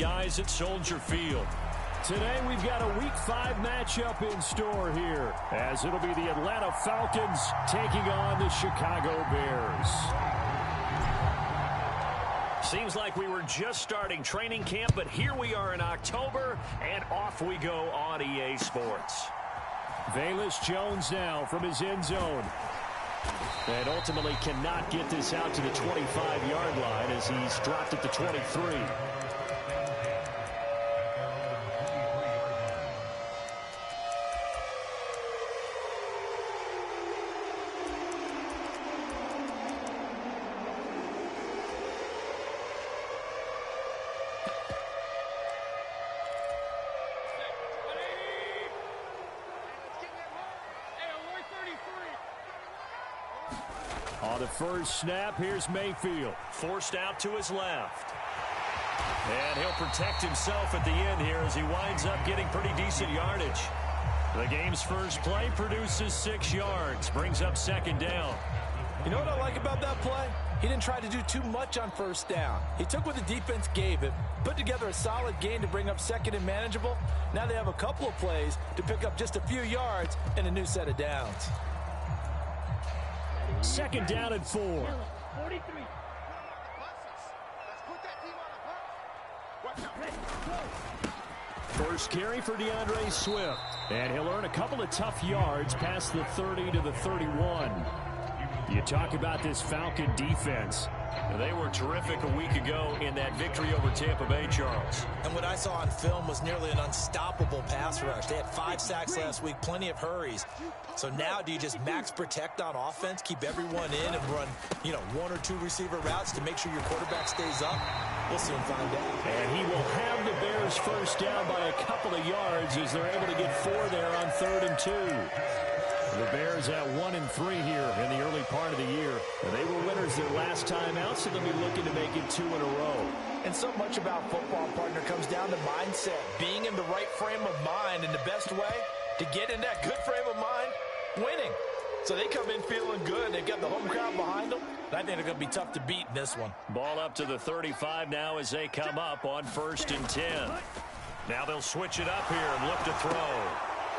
skies at Soldier Field. Today we've got a Week 5 matchup in store here, as it'll be the Atlanta Falcons taking on the Chicago Bears. Seems like we were just starting training camp, but here we are in October, and off we go on EA Sports. Velus Jones now from his end zone. And ultimately cannot get this out to the 25-yard line as he's dropped at the 23. On the first snap, here's Mayfield. Forced out to his left. And he'll protect himself at the end here as he winds up getting pretty decent yardage. The game's first play produces 6 yards, brings up second down. You know what I like about that play? He didn't try to do too much on first down. He took what the defense gave him, put together a solid gain to bring up second and manageable. Now they have a couple of plays to pick up just a few yards and a new set of downs. Second down and 4. 43. First carry for DeAndre Swift. And he'll earn a couple of tough yards past the 30 to the 31. You talk about this Falcon defense. They were terrific a week ago in that victory over Tampa Bay, Charles. And what I saw on film was nearly an unstoppable pass rush. They had 5 sacks last week, plenty of hurries. So now do you just max protect on offense, keep everyone in and run, 1 or 2 receiver routes to make sure your quarterback stays up? We'll soon find out. And he will have the Bears first down by a couple of yards as they're able to get 4 there on 3rd and 2. The Bears at 1-3 here in the early part of the year. They were winners their last time out, so they'll be looking to make it 2 in a row. And so much about football, partner, comes down to mindset. Being in the right frame of mind, and the best way to get in that good frame of mind, winning. So they come in feeling good. They've got the home crowd behind them. And I think they're going to be tough to beat in this one. Ball up to the 35 now as they come up on 1st and 10. Now they'll switch it up here and look to throw.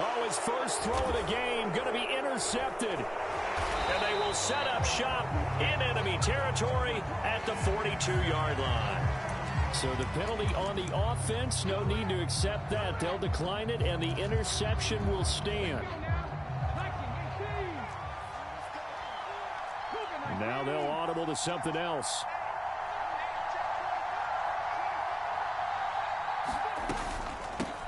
Oh, his first throw of the game going to be intercepted. And they will set up shop in enemy territory at the 42-yard line. So the penalty on the offense, no need to accept that. They'll decline it, and the interception will stand. Now they'll audible to something else.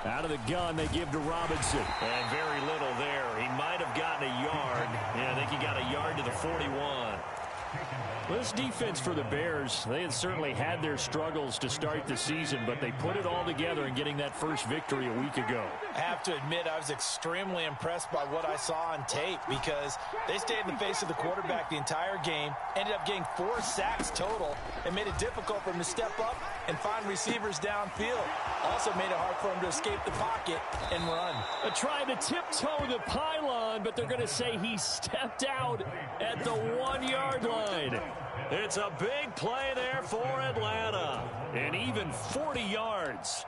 Out of the gun, they give to Robinson. And very little there. He might have gotten a yard. Yeah, I think he got a yard to the 41. Well, this defense for the Bears, they had certainly had their struggles to start the season, but they put it all together in getting that first victory a week ago. I have to admit, I was extremely impressed by what I saw on tape because they stayed in the face of the quarterback the entire game, ended up getting 4 sacks total, and made it difficult for him to step up and find receivers downfield. Also made it hard for him to escape the pocket and run. Trying to tiptoe the pylon, but they're going to say he stepped out at the 1-yard line. It's a big play there for Atlanta. And even 40 yards.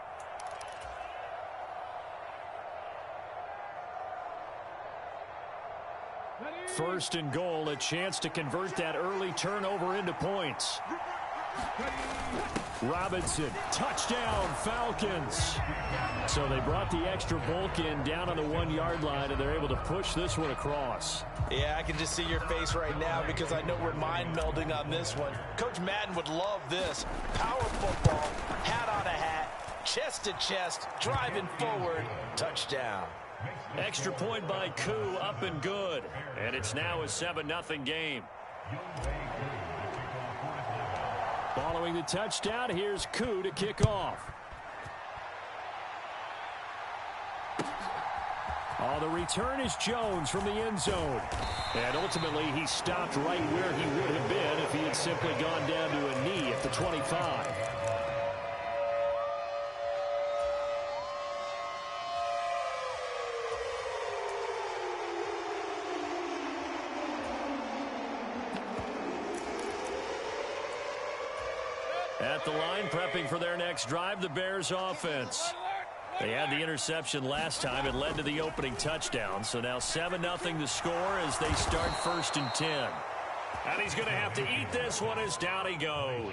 First and goal, a chance to convert that early turnover into points. Robinson, touchdown, Falcons. So they brought the extra bulk in down on the 1-yard line, and they're able to push this one across. Yeah, I can just see your face right now because I know we're mind melding on this one. Coach Madden would love this. Power football, hat on a hat, chest to chest, driving forward, touchdown. Extra point by Koo, up and good. And it's now a 7-0 game. Following the touchdown, here's Koo to kick off. Oh, the return is Jones from the end zone. And ultimately, he stopped right where he would have been if he had simply gone down to a knee at the 25. At the line, prepping for their next drive, the Bears offense. They had the interception last time. It led to the opening touchdown. So now 7-0 the score as they start 1st and 10. And he's going to have to eat this one as down he goes.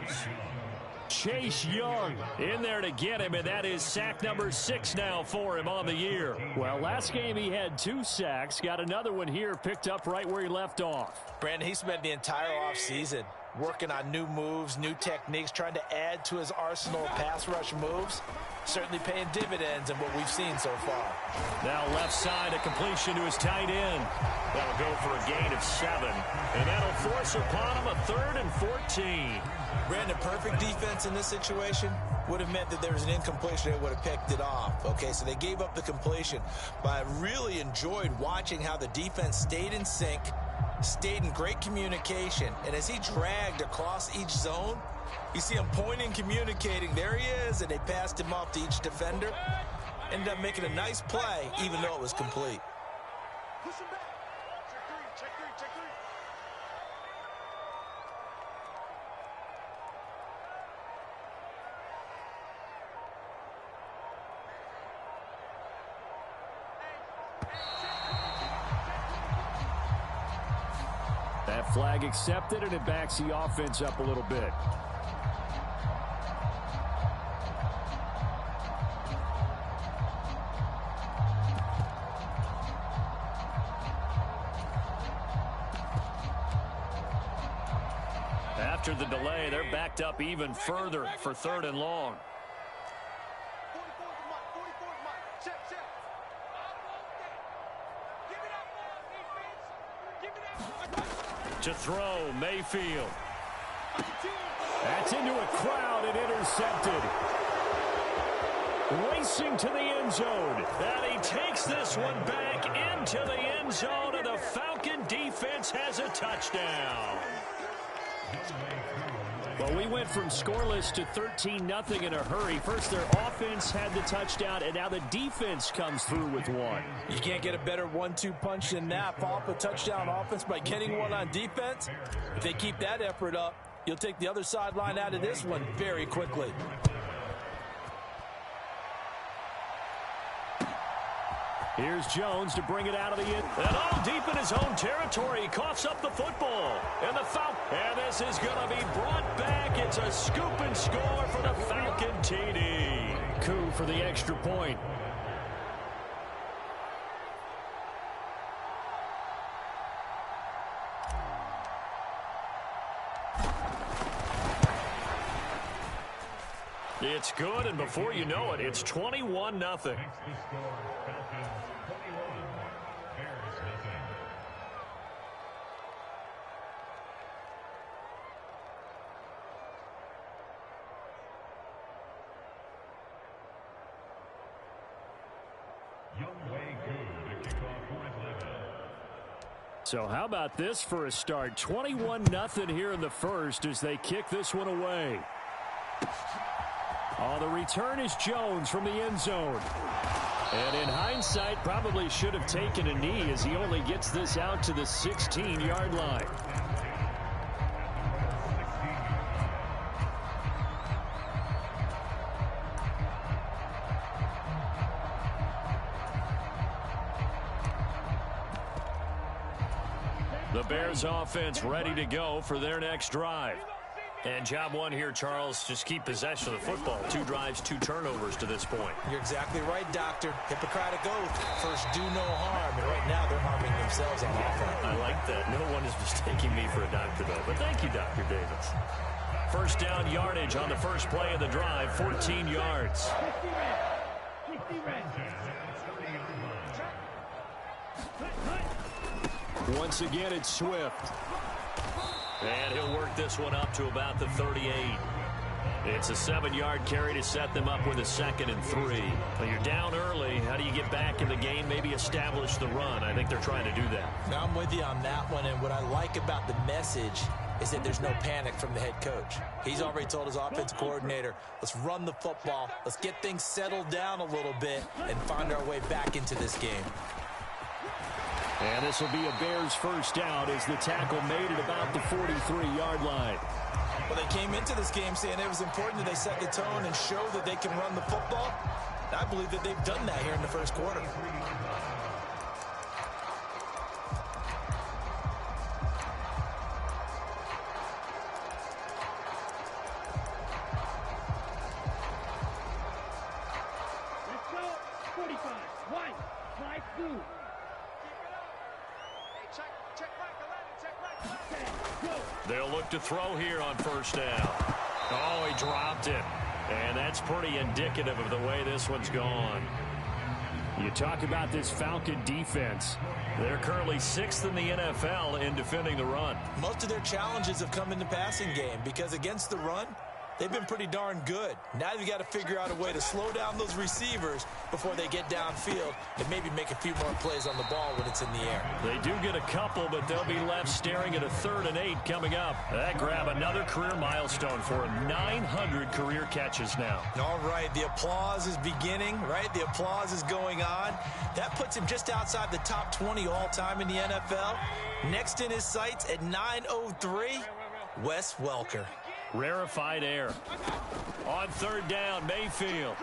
Chase Young in there to get him, and that is sack number 6 now for him on the year. Well, last game he had 2 sacks. Got another one here picked up right where he left off. Brandon, he spent the entire offseason working on new moves, new techniques, trying to add to his arsenal of pass rush moves. Certainly paying dividends in what we've seen so far. Now left side, a completion to his tight end. That'll go for a gain of 7. And that'll force upon him a 3rd and 14. Brandon, perfect defense in this situation would have meant that there was an incompletion. They would have picked it off. Okay, so they gave up the completion. But I really enjoyed watching how the defense stayed in sync, stayed in great communication. And as he dragged across each zone, you see him pointing, communicating. There he is, and they passed him off to each defender. Ended up making a nice play, even though it was complete. Push him back. Check three. That flag accepted, and it backs the offense up a little bit. After the delay, they're backed up even further for 3rd and long. 44 Mike. Check. Give it up. To throw, Mayfield. That's into a crowd and intercepted. Racing to the end zone. And he takes this one back into the end zone, and the Falcon defense has a touchdown. Well, we went from scoreless to 13-0 in a hurry. First, their offense had the touchdown, and now the defense comes through with one. You can't get a better 1-2 punch than that. Follow up a touchdown offense by getting one on defense. If they keep that effort up, you'll take the other sideline out of this one very quickly. Here's Jones to bring it out of the end. And all deep in his own territory. He coughs up the football. And the Falcon. And this is going to be brought back. It's a scoop and score for the Falcon TD. Coup for the extra point. It's good, and before you know it, it's 21-0. So how about this for a start? 21-0 here in the first as they kick this one away. Oh, the return is Jones from the end zone. And in hindsight, probably should have taken a knee as he only gets this out to the 16-yard line. The Bears offense ready to go for their next drive. And job one here, Charles, just keep possession of the football. 2 drives, 2 turnovers to this point. You're exactly right, Doctor. Hippocratic oath. First, do no harm. And right now, they're harming themselves on offense. I like that. No one is mistaking me for a doctor, though. But thank you, Dr. Davis. First down yardage on the first play of the drive, 14 yards. Once again, it's Swift. And he'll work this one up to about the 38. It's a 7-yard carry to set them up with a 2nd and 3. Well, you're down early. How do you get back in the game, maybe establish the run? I think they're trying to do that. Now, I'm with you on that one, and what I like about the message is that there's no panic from the head coach. He's already told his offensive coordinator, let's run the football, let's get things settled down a little bit, and find our way back into this game. And this will be a Bears first down as the tackle made at about the 43-yard line. Well, they came into this game saying it was important that they set the tone and show that they can run the football. And I believe that they've done that here in the first quarter. Let's go. 45. White. White, two. Check back, 11, check back. Go. They'll look to throw here on first down. Oh, he dropped it. And that's pretty indicative of the way this one's gone. You talk about this Falcon defense. They're currently 6th in the NFL in defending the run. Most of their challenges have come in the passing game because against the run, they've been pretty darn good. Now they've got to figure out a way to slow down those receivers before they get downfield and maybe make a few more plays on the ball when it's in the air. They do get a couple, but they'll be left staring at a 3rd and 8 coming up. That grab another career milestone for him. 900 career catches now. All right, the applause is beginning, right? The applause is going on. That puts him just outside the top 20 all-time in the NFL. Next in his sights at 903, Wes Welker. Rarefied air. On 3rd down, Mayfield.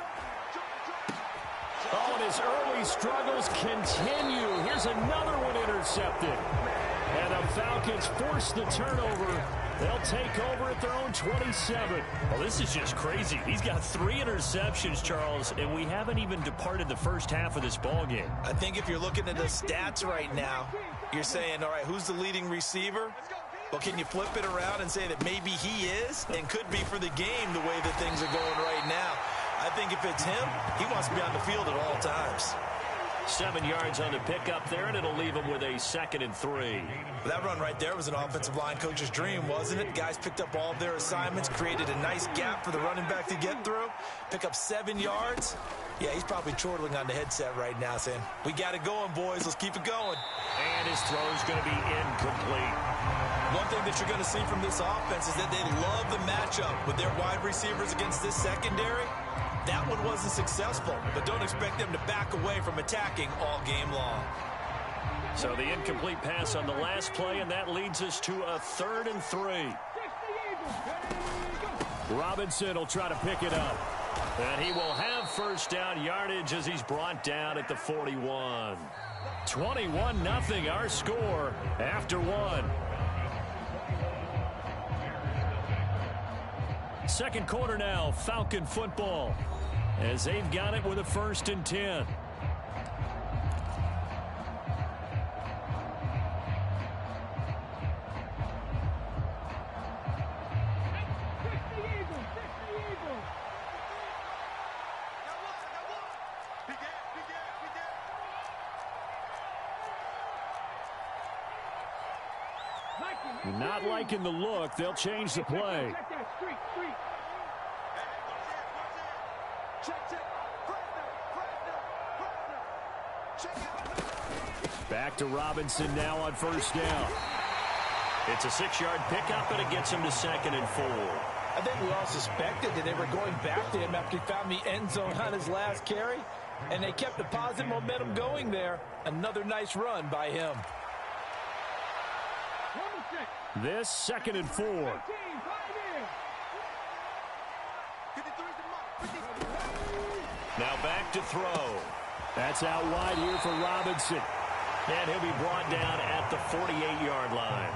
Oh, and his early struggles continue. Here's another one intercepted. And the Falcons force the turnover. They'll take over at their own 27. Well, this is just crazy. He's got 3 interceptions, Charles, and we haven't even departed the first half of this ball game. I think if you're looking at the stats right now, you're saying, all right, who's the leading receiver? Well, can you flip it around and say that maybe he is and could be for the game the way that things are going right now? I think if it's him, he wants to be on the field at all times. 7 yards on the pickup there, and it'll leave him with a 2nd and 3. That run right there was an offensive line coach's dream, wasn't it? Guys picked up all of their assignments, created a nice gap for the running back to get through, pick up 7 yards. Yeah, he's probably chortling on the headset right now saying, we got it going, boys. Let's keep it going. And his throw's going to be incomplete. One thing that you're going to see from this offense is that they love the matchup with their wide receivers against this secondary. That one wasn't successful, but don't expect them to back away from attacking all game long. So the incomplete pass on the last play, and that leads us to a 3rd and 3. Robinson will try to pick it up. And he will have first down yardage as he's brought down at the 41. 21-0 our score after 1. Second quarter now, Falcon football, as they've got it with a 1st and 10. Not liking the look. They'll change the play. Back to Robinson now on first down. It's a 6-yard pickup, and it gets him to 2nd and 4. I think we all suspected that they were going back to him after he found the end zone on his last carry, and they kept the positive momentum going there. Another nice run by him. This 2nd and 4. Now back to throw. That's out wide here for Robinson. And he'll be brought down at the 48-yard line.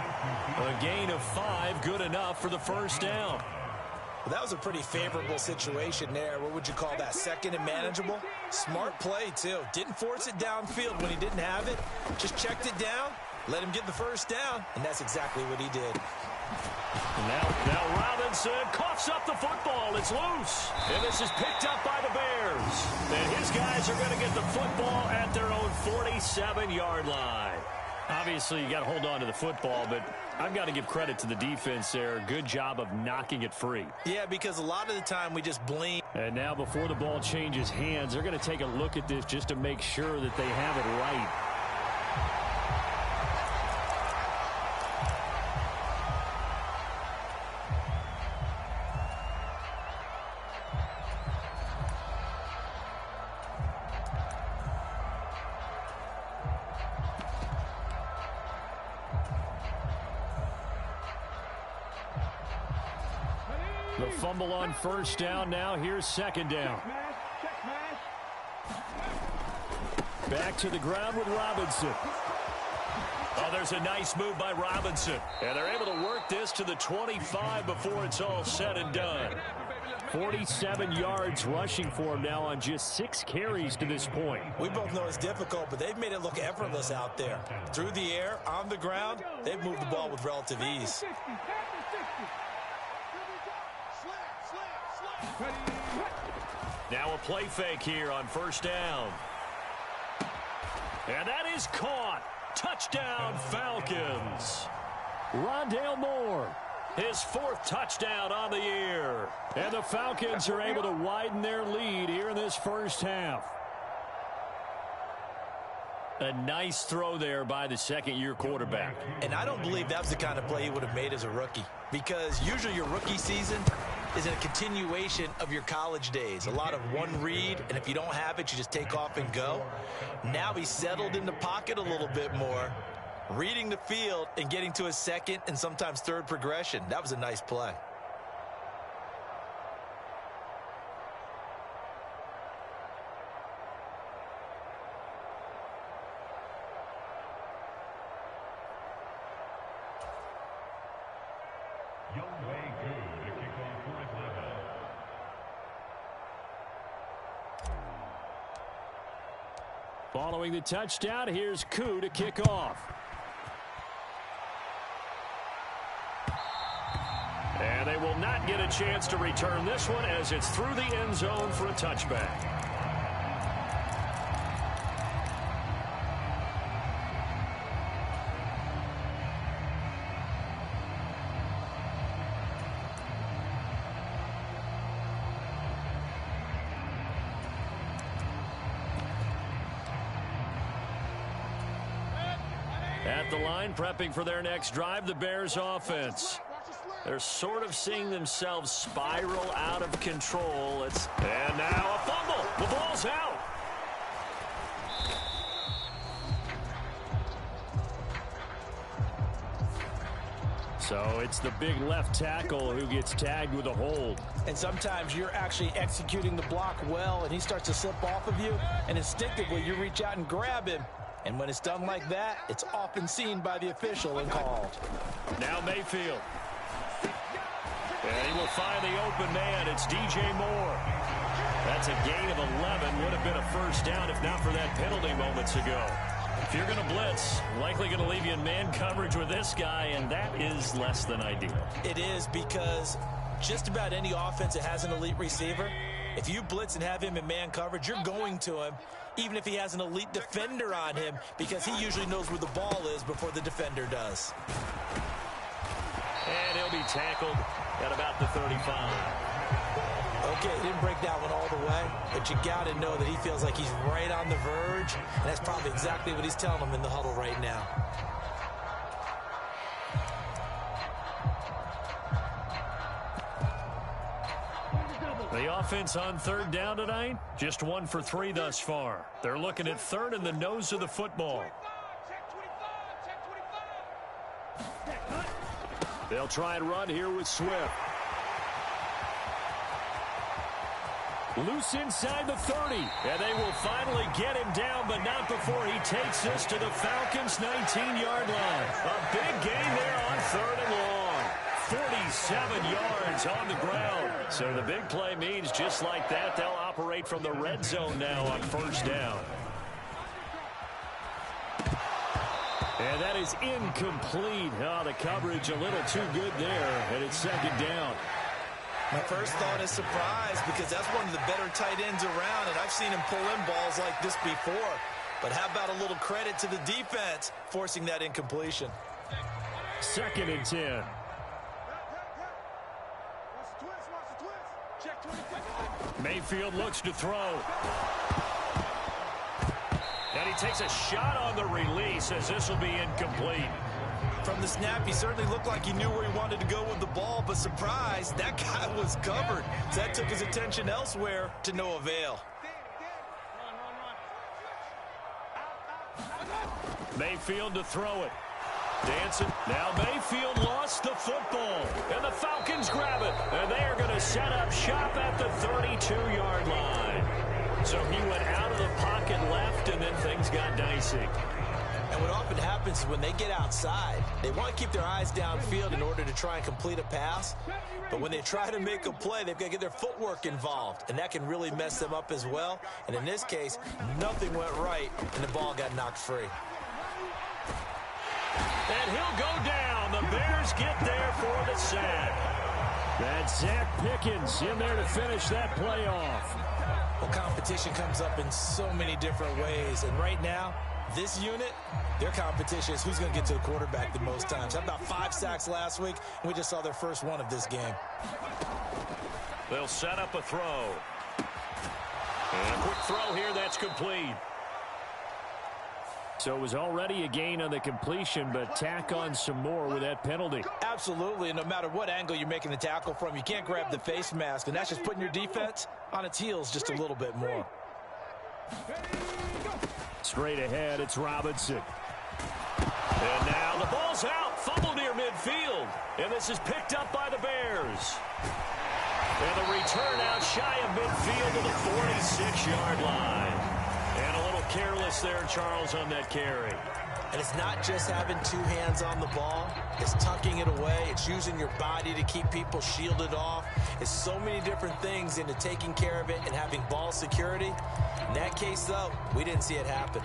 A gain of 5, good enough for the first down. Well, that was a pretty favorable situation there. What would you call that? 2nd and manageable? Smart play, too. Didn't force it downfield when he didn't have it. Just checked it down, let him get the first down, and that's exactly what he did. Now Robinson coughs up the football. It's loose. And this is picked up by the Bears. And his guys are going to get the football at their own 47-yard line. Obviously, you got to hold on to the football, but I've got to give credit to the defense there. Good job of knocking it free. Yeah, because a lot of the time we just blame. And now before the ball changes hands, they're going to take a look at this just to make sure that they have it right. The fumble on first down. Now here's second down. Back to the ground with Robinson. Oh, there's a nice move by Robinson. And they're able to work this to the 25 before it's all said and done. 47 yards rushing for him now on just 6 carries to this point. We both know it's difficult, but they've made it look effortless out there. Through the air, on the ground, they've moved the ball with relative ease. Now a play fake here on first down. And that is caught. Touchdown, Falcons. Rondale Moore, his 4th touchdown on the year. And the Falcons are able to widen their lead here in this first half. A nice throw there by the second-year quarterback. And I don't believe that was the kind of play he would have made as a rookie, because usually your rookie season is a continuation of your college days. A lot of one read, and if you don't have it, you just take off and go. Now he's settled in the pocket a little bit more, reading the field and getting to his second and sometimes third progression. That was a nice play. Following the touchdown, here's Koo to kick off. And they will not get a chance to return this one as it's through the end zone for a touchback. At the line, prepping for their next drive, the Bears offense. They're sort of seeing themselves spiral out of control. And now a fumble. The ball's out. So it's the big left tackle who gets tagged with a hold. And sometimes you're actually executing the block well, and he starts to slip off of you, and instinctively you reach out and grab him. And when it's done like that, it's often seen by the official and called. Now Mayfield. And he will find the open man. It's DJ Moore. That's a gain of 11. Would have been a first down if not for that penalty moments ago. If you're going to blitz, likely going to leave you in man coverage with this guy, and that is less than ideal. It is, because just about any offense that has an elite receiver, if you blitz and have him in man coverage, you're going to him, even if he has an elite defender on him, because he usually knows where the ball is before the defender does. And he'll be tackled at about the 35. Okay, he didn't break that one all the way, but you got to know that he feels like he's right on the verge, and that's probably exactly what he's telling him in the huddle right now. The offense on third down tonight, just 1 for 3 thus far. They're looking at third in the nose of the football. They'll try and run here with Swift. Loose inside the 30, and they will finally get him down, but not before he takes this to the Falcons' 19-yard line. A big gain there on third and long. 47 yards on the ground. So the big play means just like that, they'll operate from the red zone now on first down. And that is incomplete. Oh, the coverage a little too good there, and it's second down. My first thought is surprise, because that's one of the better tight ends around, and I've seen him pull in balls like this before. But how about a little credit to the defense forcing that incompletion? Second and 10. Mayfield looks to throw. And he takes a shot on the release as this will be incomplete. From the snap, he certainly looked like he knew where he wanted to go with the ball, but surprise, that guy was covered. So that took his attention elsewhere to no avail. Mayfield to throw it. Dancing. Now Mayfield lost the football. And the Falcons grab it. And they are going to set up shop at the 32-yard line. So he went out of the pocket left, and then things got dicey. And what often happens is when they get outside, they want to keep their eyes downfield in order to try and complete a pass. But when they try to make a play, they've got to get their footwork involved, and that can really mess them up as well. And in this case, nothing went right, and the ball got knocked free. And he'll go down. The Bears get there for the sack. That's Zach Pickens in there to finish that play off. Well, competition comes up in so many different ways, and right now, this unit, their competition is who's going to get to the quarterback the most times. Had about 5 sacks last week, and we just saw their first one of this game. They'll set up a throw. And a quick throw here that's complete. So it was already a gain on the completion, but tack on some more with that penalty. Absolutely, and no matter what angle you're making the tackle from, you can't grab the face mask, and that's just putting your defense on its heels just a little bit more. Straight ahead, it's Robinson. And now the ball's out. Fumble near midfield. And this is picked up by the Bears. And the return out shy of midfield to the 46-yard line. And a little careless there, Charles, on that carry. And it's not just having 2 hands on the ball. It's tucking it away. It's using your body to keep people shielded off. It's so many different things into taking care of it and having ball security. In that case, though, we didn't see it happen.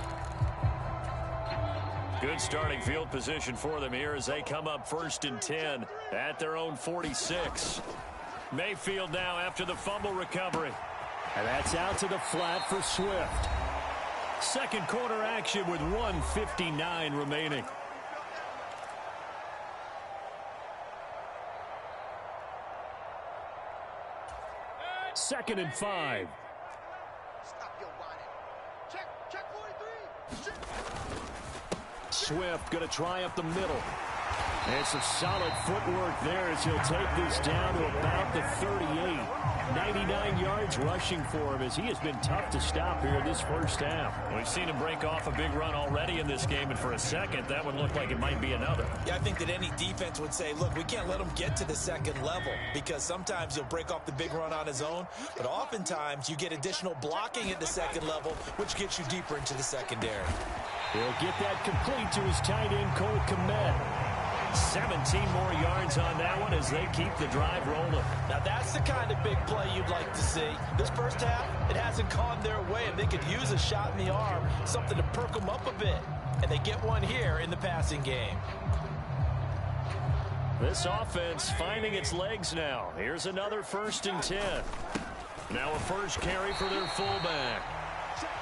Good starting field position for them here as they come up 1st and 10 at their own 46. Mayfield now after the fumble recovery. And that's out to the flat for Swift. Second quarter action with 1:59 remaining. Second and 5. Stop your whining. Check 43. Swift going to try up the middle. And some solid footwork there as he'll take this down to about the 38. 99 yards rushing for him as he has been tough to stop here this first half. We've seen him break off a big run already in this game, and for a second, that one looked like it might be another. Yeah, I think that any defense would say, look, we can't let him get to the second level because sometimes he'll break off the big run on his own, but oftentimes you get additional blocking at the second level, which gets you deeper into the secondary. He'll get that complete to his tight end, Cole Kmet. 17 more yards on that one as they keep the drive rolling. Now that's the kind of big play you'd like to see. This first half, it hasn't gone their way, and they could use a shot in the arm, something to perk them up a bit. And they get one here in the passing game. This offense finding its legs now. Here's another 1st and 10. Now a first carry for their fullback.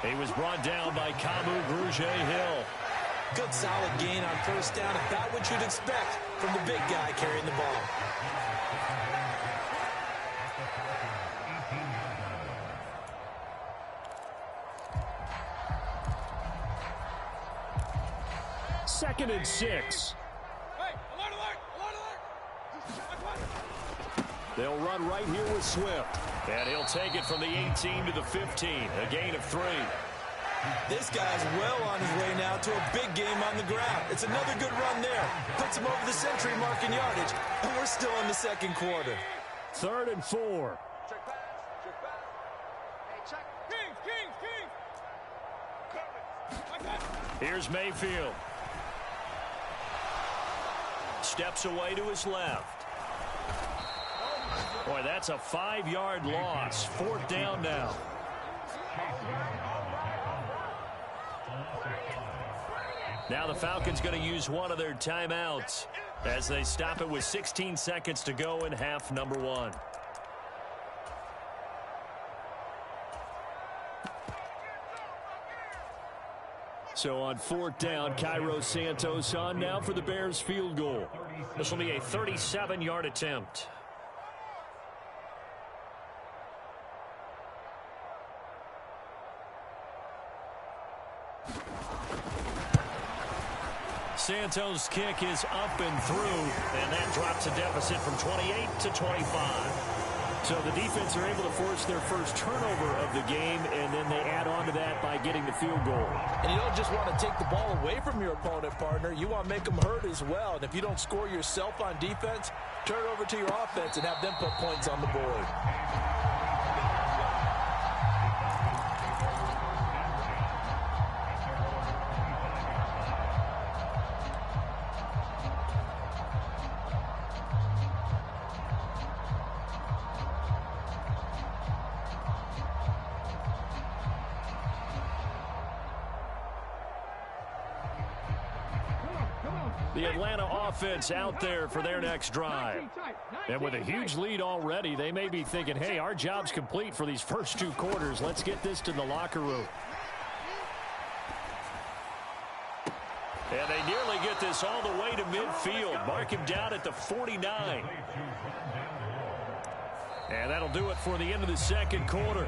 He was brought down by Kamu Grugier-Hill. Good solid gain on first down, about what you'd expect from the big guy carrying the ball. Second and 6. Hey, alert! They'll run right here with Swift. And he'll take it from the 18 to the 15, a gain of 3. This guy's well on his way now to a big game on the ground. It's another good run there. Puts him over the century mark in yardage, and we're still in the second quarter. 3rd and 4. Check pass. Hey, check. Kings. Here's Mayfield. Steps away to his left. Boy, that's a 5-yard loss. 4th down now. Now the Falcons going to use one of their timeouts as they stop it with 16 seconds to go in half number 1. So on 4th down, Cairo Santos on now for the Bears field goal. This will be a 37-yard attempt. Santos' kick is up and through, and that drops a deficit from 28 to 25. So the defense are able to force their first turnover of the game, and then they add on to that by getting the field goal. And you don't just want to take the ball away from your opponent, partner. You want to make them hurt as well. And if you don't score yourself on defense, turn it over to your offense and have them put points on the board. The Atlanta offense out there for their next drive. And with a huge lead already, they may be thinking, hey, our job's complete for these first 2 quarters. Let's get this to the locker room. And they nearly get this all the way to midfield. Mark him down at the 49. And that'll do it for the end of the second quarter.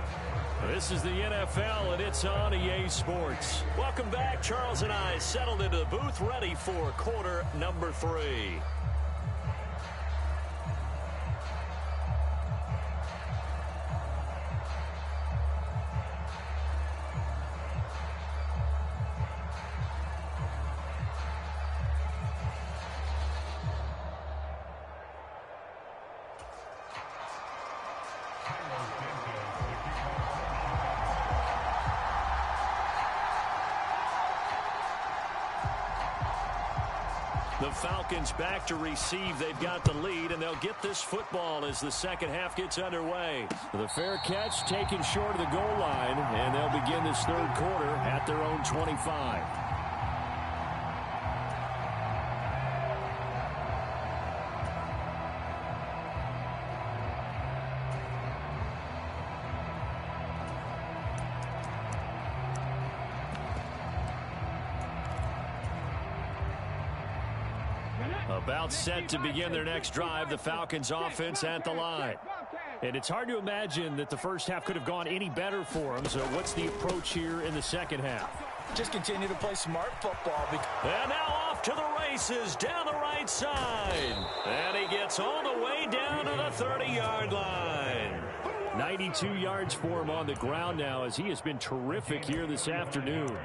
This is the NFL, and it's on EA Sports. Welcome back. Charles and I settled into the booth, ready for quarter number 3. The Falcons back to receive. They've got the lead, and they'll get this football as the second half gets underway. The fair catch taken short of the goal line, and they'll begin this third quarter at their own 25. About set to begin their next drive, the Falcons offense at the line. And it's hard to imagine that the first half could have gone any better for them. So what's the approach here in the second half? Just continue to play smart football. And now off to the races down the right side. And he gets all the way down to the 30-yard line. 92 yards for him on the ground now, as he has been terrific here this afternoon.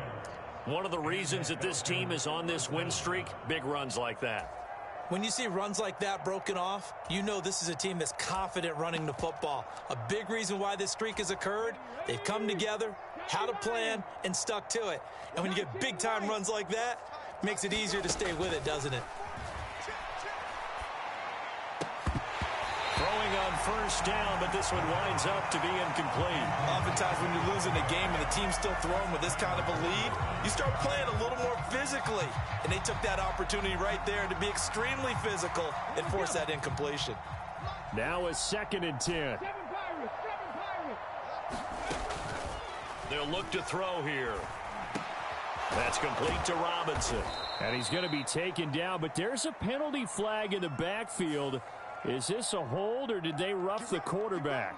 One of the reasons that this team is on this win streak, big runs like that. When you see runs like that broken off, you know this is a team that's confident running the football. A big reason why this streak has occurred, they've come together, had a plan, and stuck to it. And when you get big-time runs like that, it makes it easier to stay with it, doesn't it? Throwing on first down, but this one winds up to be incomplete. Oftentimes when you're losing a game and the team's still throwing with this kind of a lead, you start playing a little more physically. And they took that opportunity right there to be extremely physical and force that incompletion. Now a 2nd and 10. They'll look to throw here. That's complete to Robinson. And he's going to be taken down, but there's a penalty flag in the backfield. Is this a hold, or did they rough the quarterback?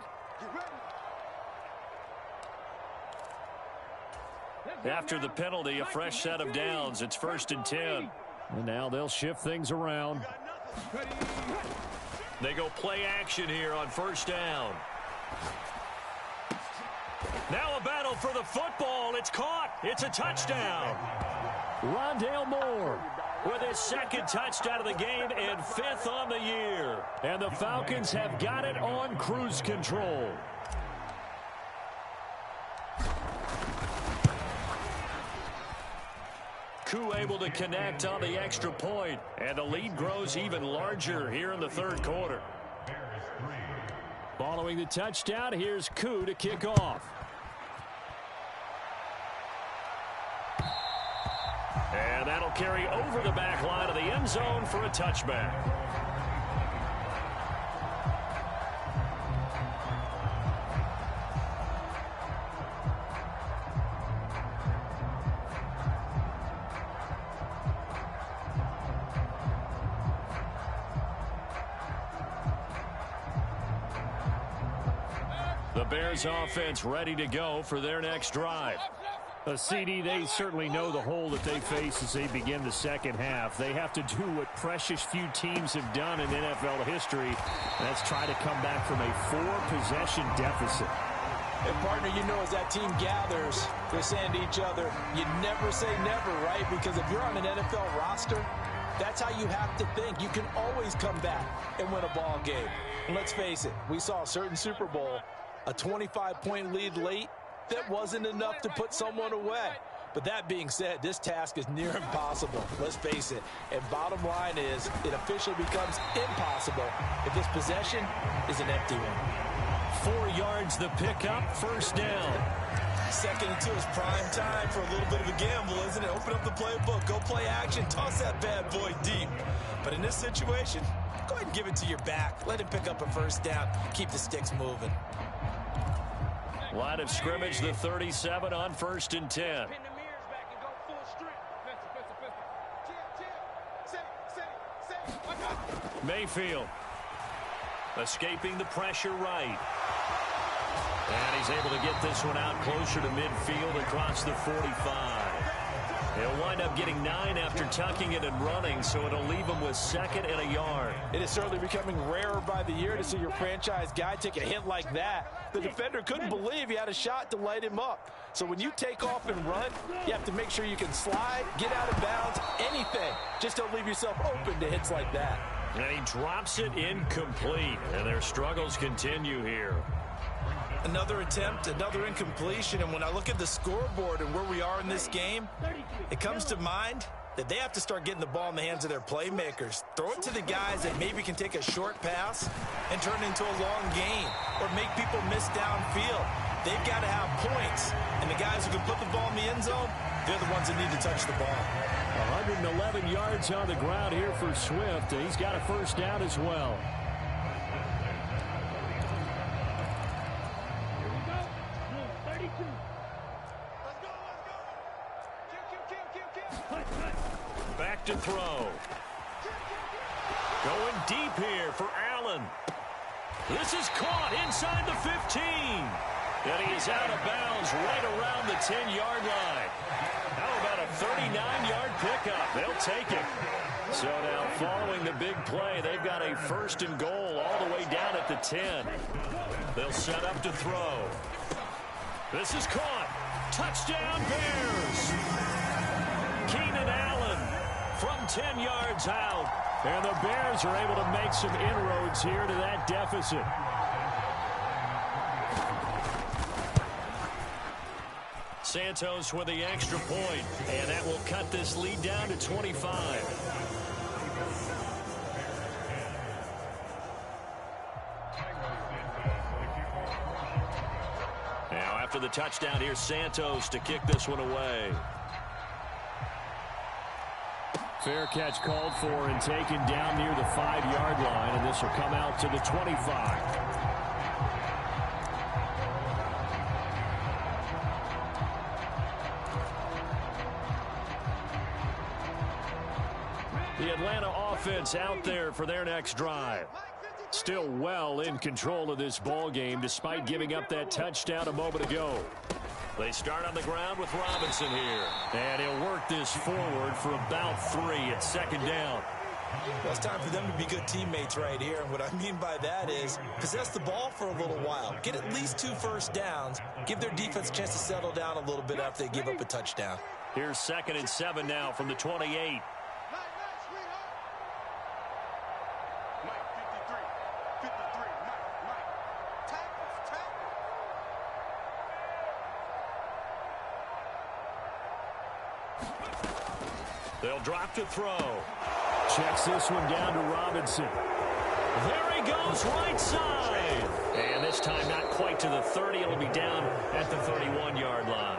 After the penalty, a fresh set of downs. It's 1st and 10. And now they'll shift things around. They go play action here on first down. Now a battle for the football. It's caught. It's a touchdown. Rondale Moore with his 2nd touchdown of the game and 5th on the year. And the Falcons have got it on cruise control. Koo able to connect on the extra point, and the lead grows even larger here in the third quarter. Following the touchdown, here's Koo to kick off. And that'll carry over the back line of the end zone for a touchback. The Bears offense ready to go for their next drive. CD, they certainly know the hole that they face as they begin the second half. They have to do what precious few teams have done in NFL history. That's try to come back from a 4-possession deficit. And, partner, you know, as that team gathers, they're saying to each other, you never say never, right? Because if you're on an NFL roster, that's how you have to think. You can always come back and win a ball game. And let's face it, we saw a certain Super Bowl, a 25-point lead late, that wasn't enough to put someone away. But that being said, this task is near impossible. Let's face it. And bottom line is, it officially becomes impossible if this possession is an empty one. 4 yards the pickup, first down. 2nd and 2 is prime time for a little bit of a gamble, isn't it? Open up the playbook, go play action, toss that bad boy deep. But in this situation, go ahead and give it to your back. Let him pick up a first down. Keep the sticks moving. Line of scrimmage, the 37 on 1st and 10. Pin the mirrors back and go full strength. Mayfield escaping the pressure right. And he's able to get this one out closer to midfield across the 45. He'll wind up getting 9 after tucking it and running, so it'll leave him with 2nd and a yard. It is certainly becoming rarer by the year to see your franchise guy take a hit like that. The defender couldn't believe he had a shot to light him up. So when you take off and run, you have to make sure you can slide, get out of bounds, anything. Just don't leave yourself open to hits like that. And he drops it incomplete, and their struggles continue here. Another attempt, another incompletion, and when I look at the scoreboard and where we are in this game, it comes to mind that they have to start getting the ball in the hands of their playmakers. Throw it to the guys that maybe can take a short pass and turn it into a long gain or make people miss downfield. They've got to have points, and the guys who can put the ball in the end zone, they're the ones that need to touch the ball. 111 yards on the ground here for Swift. He's got a first down as well. Back to throw. Going deep here for Allen. This is caught inside the 15. And he is out of bounds right around the 10-yard line. How about a 39-yard pickup? They'll take it. So now following the big play, they've got a 1st and goal all the way down at the 10. They'll set up to throw. This is caught. Touchdown Bears. Keenan Allen from 10 yards out. And the Bears are able to make some inroads here to that deficit. Santos with the extra point, and that will cut this lead down to 25. Now after the touchdown, here's Santos to kick this one away. Fair catch called for and taken down near the 5-yard line, and this will come out to the 25. The Atlanta offense out there for their next drive. Still well in control of this ball game despite giving up that touchdown a moment ago. They start on the ground with Robinson here. And he'll work this forward for about 3 at 2nd down. Well, it's time for them to be good teammates right here. And what I mean by that is possess the ball for a little while. Get at least 2 first downs. Give their defense a chance to settle down a little bit after they give up a touchdown. Here's 2nd and 7 now from the 28. They'll drop to throw. Checks this one down to Robinson. There he goes, right side. And this time not quite to the 30. It'll be down at the 31-yard line.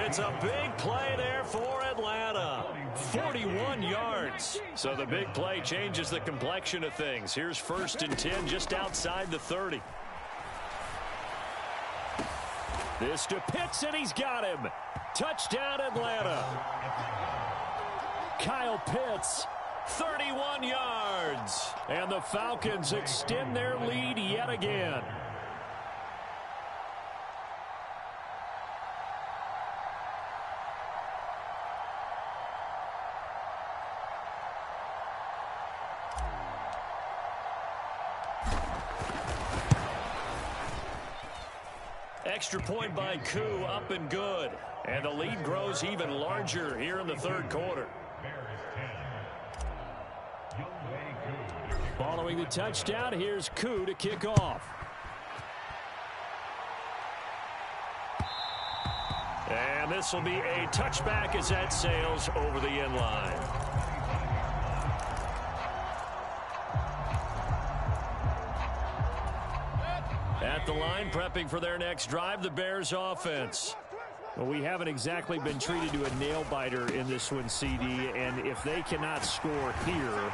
It's a big play there for Atlanta. 41 yards. So the big play changes the complexion of things. Here's 1st and 10 just outside the 30. This to Pitts, and he's got him. Touchdown, Atlanta. Kyle Pitts, 31 yards. And the Falcons extend their lead yet again. extra point by Koo, up and good. And the lead grows even larger here in the third quarter. Following the touchdown, here's Koo to kick off. And this will be a touchback as that sails over the end line. At the line, prepping for their next drive, the Bears offense. Well, we haven't exactly been treated to a nail-biter in this one, CD, and if they cannot score here,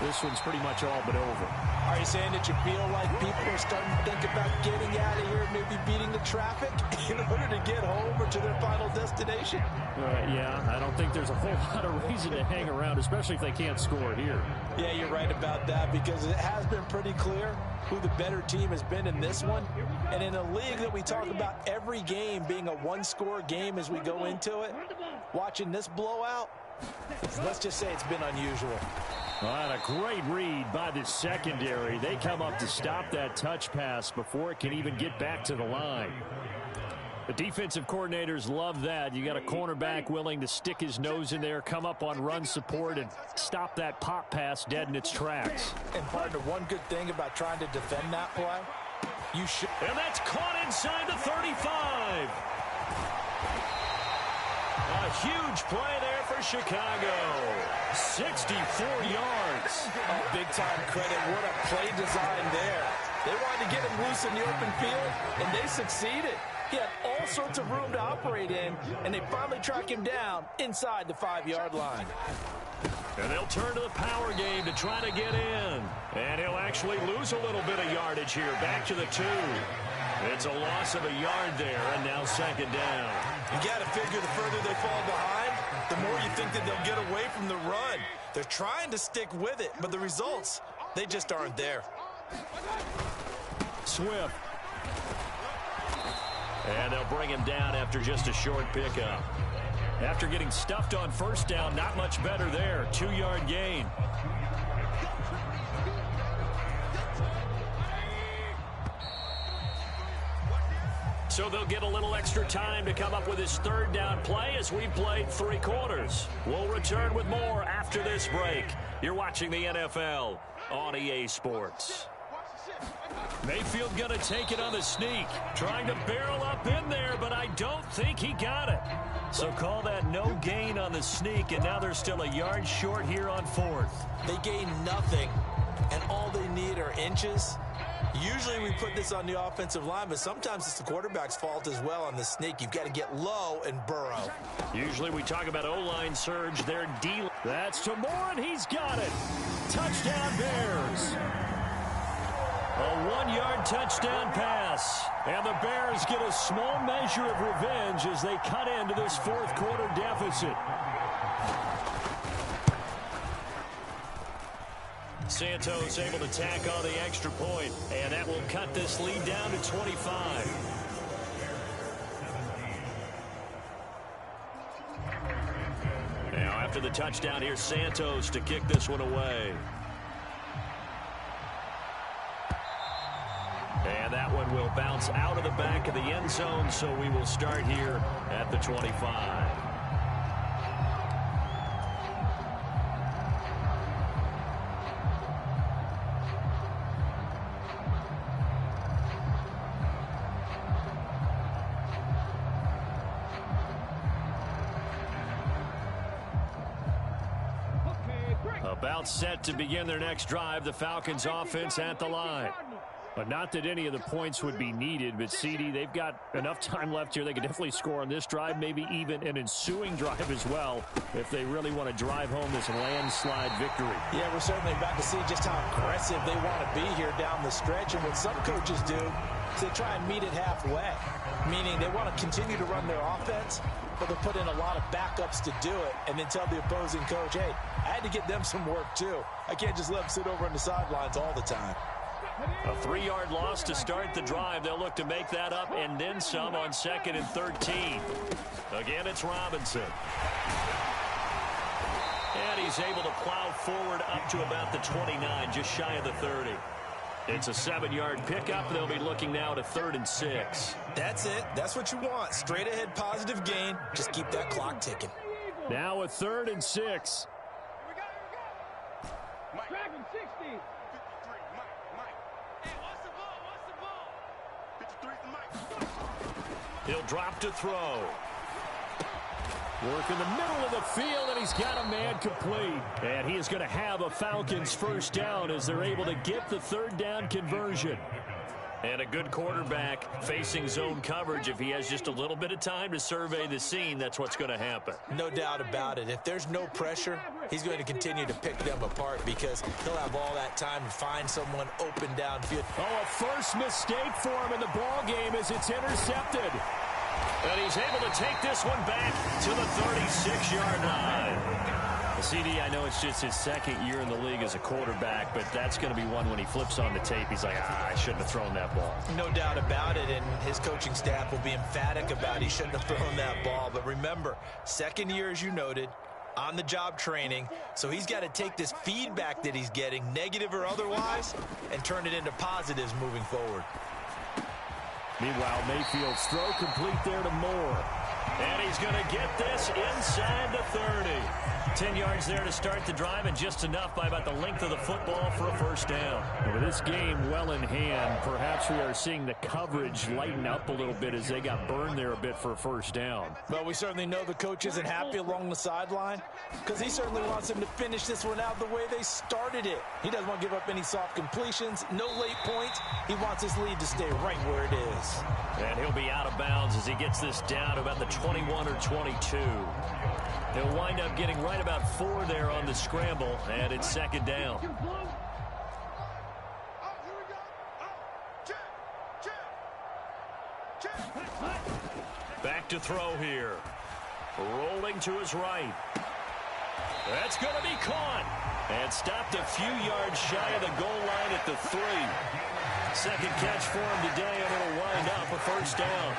this one's pretty much all but over. Are you saying that you feel like people are starting to think about getting out of here, maybe beating the traffic in order to get home or to their final destination? Yeah, I don't think there's a whole lot of reason to hang around, especially if they can't score here. Yeah, you're right about that, because it has been pretty clear who the better team has been in this one. And in a league that we talk about every game being a one-score game as we go into it, watching this blowout, let's just say it's been unusual. Well, a great read by the secondary. They come up to stop that touch pass before it can even get back to the line. The defensive coordinators love that. You got a cornerback willing to stick his nose in there, come up on run support, and stop that pop pass dead in its tracks. And partner, one good thing about trying to defend that play, you should. And that's caught inside the 35. A huge play there for Chicago. 64 yards. Oh, big-time credit. What a play design there. They wanted to get him loose in the open field, and they succeeded. He had all sorts of room to operate in, and they finally track him down inside the 5-yard line. And they'll turn to the power game to try to get in. And he'll actually lose a little bit of yardage here. Back to the 2. It's a loss of a yard there, and now second down. You got to figure the further they fall behind, the more you think that they'll get away from the run. They're trying to stick with it, but the results, they just aren't there. Swift. And they'll bring him down after just a short pickup. After getting stuffed on first down, not much better there. 2-yard gain. So they'll get a little extra time to come up with his third down play as we've played 3 quarters. We'll return with more after this break. You're watching the NFL on EA Sports. Mayfield going to take it on the sneak. Trying to barrel up in there, but I don't think he got it. So call that no gain on the sneak, and now they're still a yard short here on 4th. They gain nothing, and all they need are inches. Usually we put this on the offensive line, but sometimes it's the quarterback's fault as well on the sneak. You've got to get low and burrow. Usually we talk about O-line surge. Their D. That's to Moore, and he's got it. Touchdown Bears. A 1-yard touchdown pass. And the Bears get a small measure of revenge as they cut into this 4th quarter deficit. Santos able to tack on the extra point, and that will cut this lead down to 25. Now after the touchdown, here's Santos to kick this one away. And that one will bounce out of the back of the end zone, so we will start here at the 25. About set to begin their next drive, the Falcons offense at the line. But not that any of the points would be needed, but CD, they've got enough time left here. They could definitely score on this drive, maybe even an ensuing drive as well, if they really want to drive home this landslide victory. Yeah, we're certainly about to see just how aggressive they want to be here down the stretch. And what some coaches do is they try and meet it halfway, meaning they want to continue to run their offense, but they'll put in a lot of backups to do it and then tell the opposing coach, hey, I had to get them some work too. I can't just let them sit over on the sidelines all the time. A 3-yard loss to start the drive. They'll look to make that up and then some on 2nd and 13. Again, it's Robinson. And he's able to plow forward up to about the 29, just shy of the 30. It's a 7-yard pickup. They'll be looking now to 3rd and 6. That's it. That's what you want. Straight ahead positive gain. Just keep that clock ticking. Now a 3rd and 6. Track him 60. 53, Mike. Hey, what's the ball? What's the ball? 53 is Mike. He'll drop to throw. Work in the middle of the field, and he's got a man complete. And he is going to have a Falcons first down as they're able to get the 3rd down conversion. And a good quarterback facing zone coverage. If he has just a little bit of time to survey the scene, that's what's going to happen. No doubt about it. If there's no pressure, he's going to continue to pick them apart because he'll have all that time to find someone open downfield. Oh, a first mistake for him in the ball game as it's intercepted. And he's able to take this one back to the 36-yard line. CD, I know it's just his 2nd year in the league as a quarterback, but that's going to be one when he flips on the tape. He's like, I shouldn't have thrown that ball. No doubt about it, and his coaching staff will be emphatic about he shouldn't have thrown that ball. But remember, 2nd year, as you noted, on-the-job training, so he's got to take this feedback that he's getting, negative or otherwise, and turn it into positives moving forward. Meanwhile, Mayfield's throw complete there to Moore. And he's going to get this inside the 30. 10 yards there to start the drive, and just enough by about the length of the football for a first down. And with this game well in hand, perhaps we are seeing the coverage lighten up a little bit as they got burned there a bit for a first down. Well, we certainly know the coach isn't happy along the sideline because he certainly wants them to finish this one out the way they started it. He doesn't want to give up any soft completions, no late points. He wants his lead to stay right where it is. And he'll be out of bounds as he gets this down to about the 21 or 22. He'll wind up getting right about 4 there on the scramble, and it's 2nd down. Back to throw here. Rolling to his right. That's going to be caught. And stopped a few yards shy of the goal line at the 3. 2nd catch for him today, and it'll wind up a first down.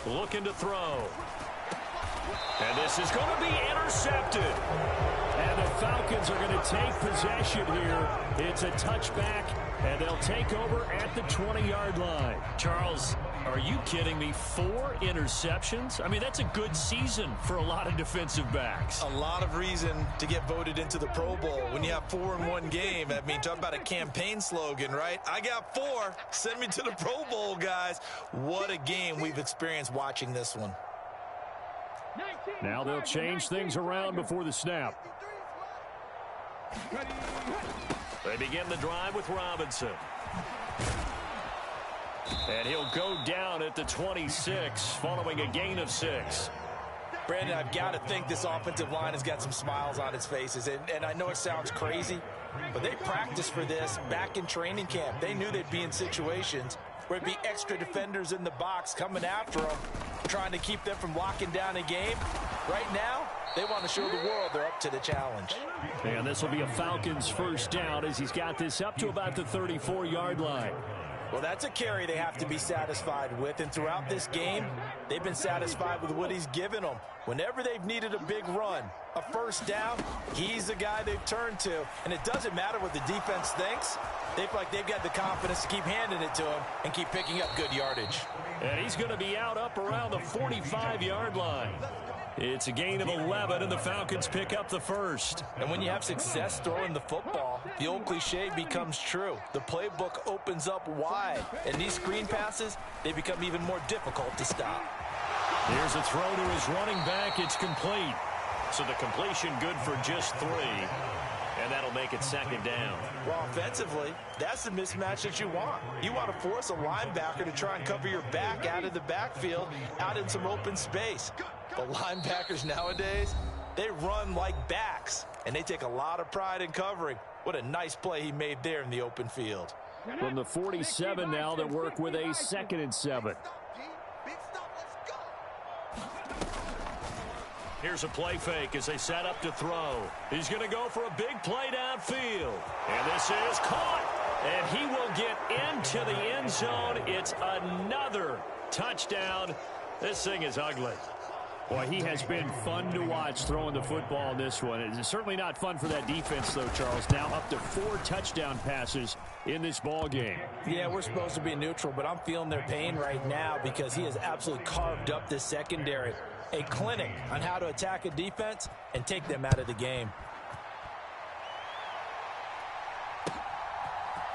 Looking to throw. And this is going to be intercepted. And the Falcons are going to take possession here. It's a touchback, and they'll take over at the 20-yard line. Charles, are you kidding me? 4 interceptions? I mean, that's a good season for a lot of defensive backs. A lot of reason to get voted into the Pro Bowl when you have 4 in one game. I mean, talk about a campaign slogan, right? I got 4. Send me to the Pro Bowl, guys. What a game we've experienced watching this one. Now they'll change things around before the snap. They begin the drive with Robinson. And he'll go down at the 26 following a gain of 6. Brandon, I've got to think this offensive line has got some smiles on its faces. And I know it sounds crazy, but they practiced for this back in training camp. They knew they'd be in situations where it'd be extra defenders in the box coming after them, trying to keep them from locking down a game. Right now, they want to show the world they're up to the challenge. And this will be a Falcons first down as he's got this up to about the 34-yard line. Well, that's a carry they have to be satisfied with, and throughout this game, they've been satisfied with what he's given them. Whenever they've needed a big run, a first down, he's the guy they've turned to. And it doesn't matter what the defense thinks. They feel like they've got the confidence to keep handing it to him and keep picking up good yardage. And he's going to be out up around the 45-yard line. It's a gain of 11, and the Falcons pick up the first. And when you have success throwing the football, the old cliche becomes true. The playbook opens up wide, and these screen passes, they become even more difficult to stop. Here's a throw to his running back. It's complete. So the completion good for just 3. And that'll make it 2nd down. Well, offensively, that's the mismatch that you want. You want to force a linebacker to try and cover your back out of the backfield, out in some open space. But linebackers nowadays, they run like backs, and they take a lot of pride in covering. What a nice play he made there in the open field. From the 47 now, they work with a 2nd and 7. Here's a play fake as they set up to throw. He's going to go for a big play downfield. And this is caught. And he will get into the end zone. It's another touchdown. This thing is ugly. Boy, he has been fun to watch throwing the football in this one. It's certainly not fun for that defense, though, Charles. Now up to 4 touchdown passes in this ball game. Yeah, we're supposed to be neutral, but I'm feeling their pain right now because he has absolutely carved up this secondary. A clinic on how to attack a defense and take them out of the game.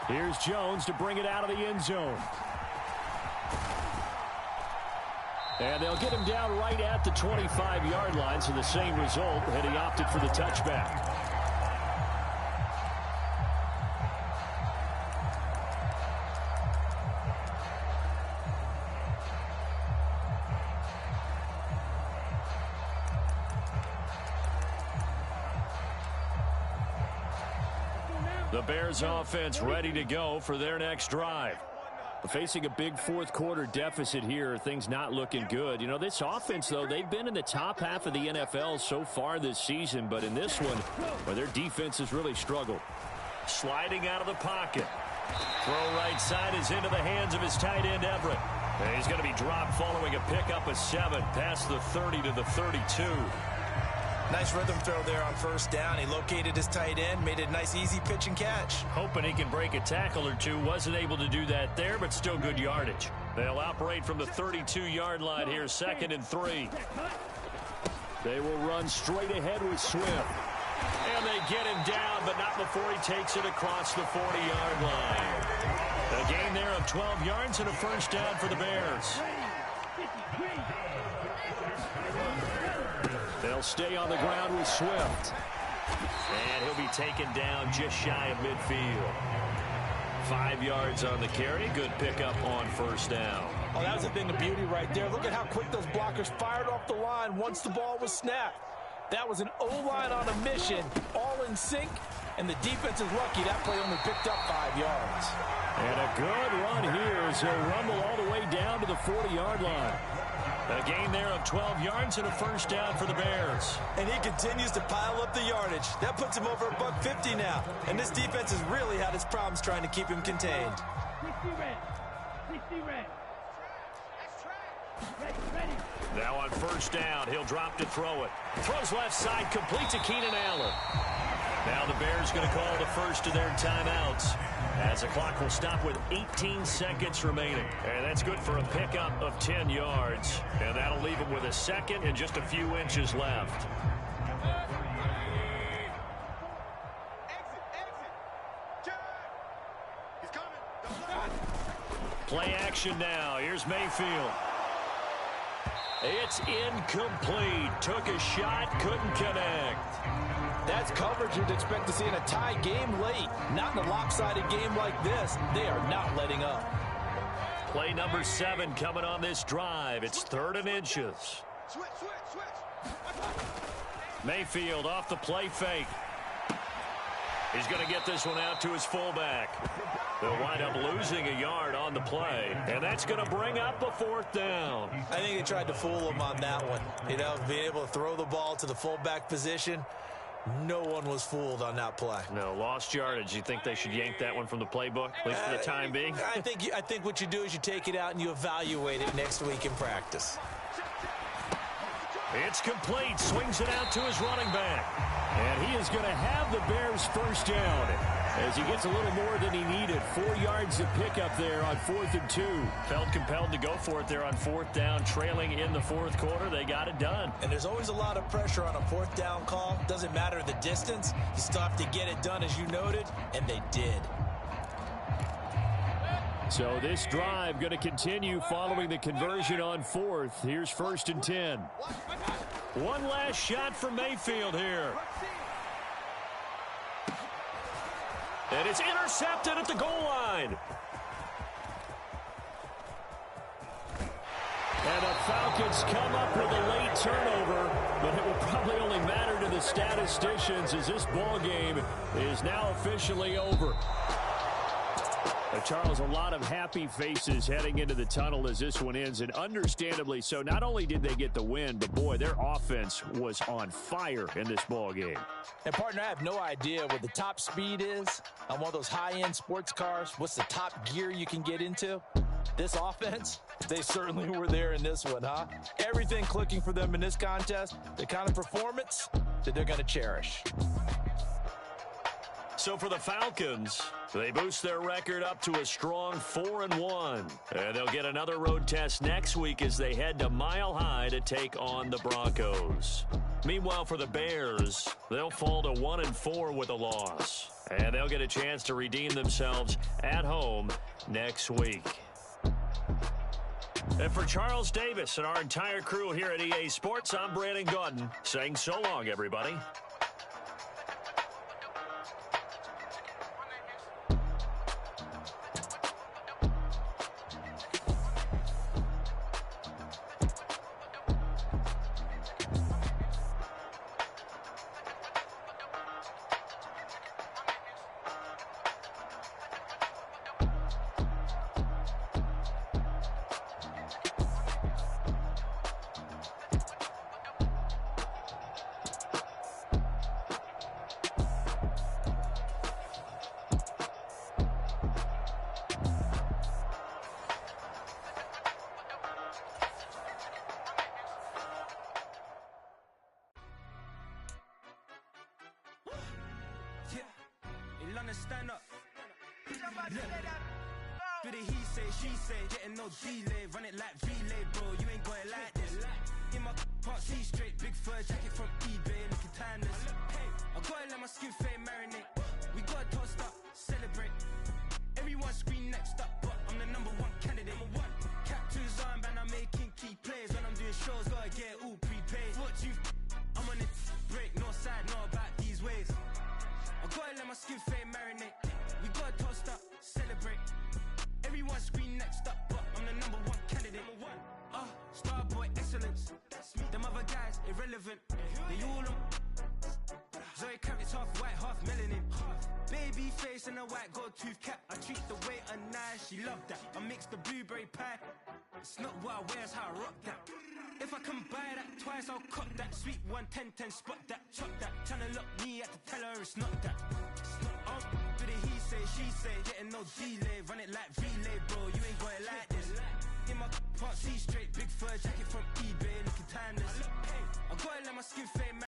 Here's Jones to bring it out of the end zone. And they'll get him down right at the 25-yard line, so the same result had he opted for the touchback. The Bears offense ready to go for their next drive. Facing a big fourth quarter deficit here, things not looking good. You know, this offense, though, they've been in the top half of the NFL so far this season, but in this one, well, their defense has really struggled. Sliding out of the pocket. Throw right side is into the hands of his tight end, Everett. And he's going to be dropped following a pickup of 7 past the 30 to the 32. Nice rhythm throw there on first down. He located his tight end, made it a nice easy pitch and catch. Hoping he can break a tackle or two. Wasn't able to do that there, but still good yardage. They'll operate from the 32-yard line here, 2nd and 3. They will run straight ahead with Swift. And they get him down, but not before he takes it across the 40-yard line. A gain there of 12 yards and a first down for the Bears. They'll stay on the ground with Swift. And he'll be taken down just shy of midfield. 5 yards on the carry. Good pickup on first down. Oh, that was a thing of beauty right there. Look at how quick those blockers fired off the line once the ball was snapped. That was an O-line on a mission, all in sync, and the defense is lucky that play only picked up 5 yards. And a good run here as he'll rumble all the way down to the 40-yard line. A gain there of 12 yards and a first down for the Bears. And he continues to pile up the yardage. That puts him over $150 now. And this defense has really had its problems trying to keep him contained. 60 red. 60 red. Ready. Now on first down, he'll drop to throw it. Throws left side, complete to Keenan Allen. Now the Bears going to call the first of their timeouts, as the clock will stop with 18 seconds remaining. And that's good for a pickup of 10 yards. And that'll leave him with a second and just a few inches left. Play action now. Here's Mayfield. It's incomplete. Took a shot, couldn't connect. That's coverage you'd expect to see in a tie game late. Not in a lopsided game like this. They are not letting up. Play number 7 coming on this drive. It's 3rd and inches. Switch. Mayfield off the play fake. He's going to get this one out to his fullback. They'll wind up losing a yard on the play, and that's going to bring up a 4th down. I think they tried to fool him on that one. You know, being able to throw the ball to the fullback position. No one was fooled on that play. No, lost yardage. You think they should yank that one from the playbook, at least for the time being? I think what you do is you take it out and you evaluate it next week in practice. It's complete. Swings it out to his running back. And he is going to have the Bears first down as he gets a little more than he needed. 4 yards to pick up there on 4th and 2. Felt compelled to go for it there on 4th down, trailing in the 4th quarter. They got it done. And there's always a lot of pressure on a 4th down call. Doesn't matter the distance. You still have to get it done, as you noted, and they did. So this drive going to continue following the conversion on 4th. Here's 1st and 10. One last shot for Mayfield here. And it's intercepted at the goal line. And the Falcons come up with a late turnover, but it will probably only matter to the statisticians as this ball game is now officially over. Charles, a lot of happy faces heading into the tunnel as this one ends, and understandably so. Not only did they get the win, but boy, their offense was on fire in this ball game. And partner, I have no idea what the top speed is on one of those high-end sports cars. What's the top gear you can get into? This offense, they certainly were there in this one, huh? Everything clicking for them in this contest, the kind of performance that they're going to cherish. So for the Falcons, they boost their record up to a strong 4-1. And they'll get another road test next week as they head to Mile High to take on the Broncos. Meanwhile, for the Bears, they'll fall to 1-4 with a loss. And they'll get a chance to redeem themselves at home next week. And for Charles Davis and our entire crew here at EA Sports, I'm Brandon Gaudin saying so long, everybody. Stand up. Do the he say, she say, getting no delay, run it like relay, bro. You ain't going like this. In my can't see straight, big fur jacket from eBay, looking timeless. Hey, I gotta let my skin fade marinate. We gotta toast up, celebrate. Everyone scream next up, but I'm the #1 candidate. Captain's armband, I'm making key plays. When I'm doing shows, gotta get all prepaid. What you? I'm on it, break, no side, no about these ways. I gotta let my skin fade marinate. We gotta toast up, celebrate. Everyone scream next up, but I'm the #1 candidate. Starboy excellence. Them other guys irrelevant. They all on. Zoe Kravitz half white, half melanin. Baby face and a white gold tooth cap. I treat the waiter nice, she loved that. I mix the blueberry pie. It's not what I wear, it's how I rock that. If I can buy that twice, I'll cut that. Sweet 110, spot that, chop that. Tryna lock me, I have to tell her it's not that. Do the he say, she say, getting no delay. Run it like relay, bro, you ain't got it like this. In my can't see straight, big fur jacket from eBay, looking timeless. I gotta let my skin fade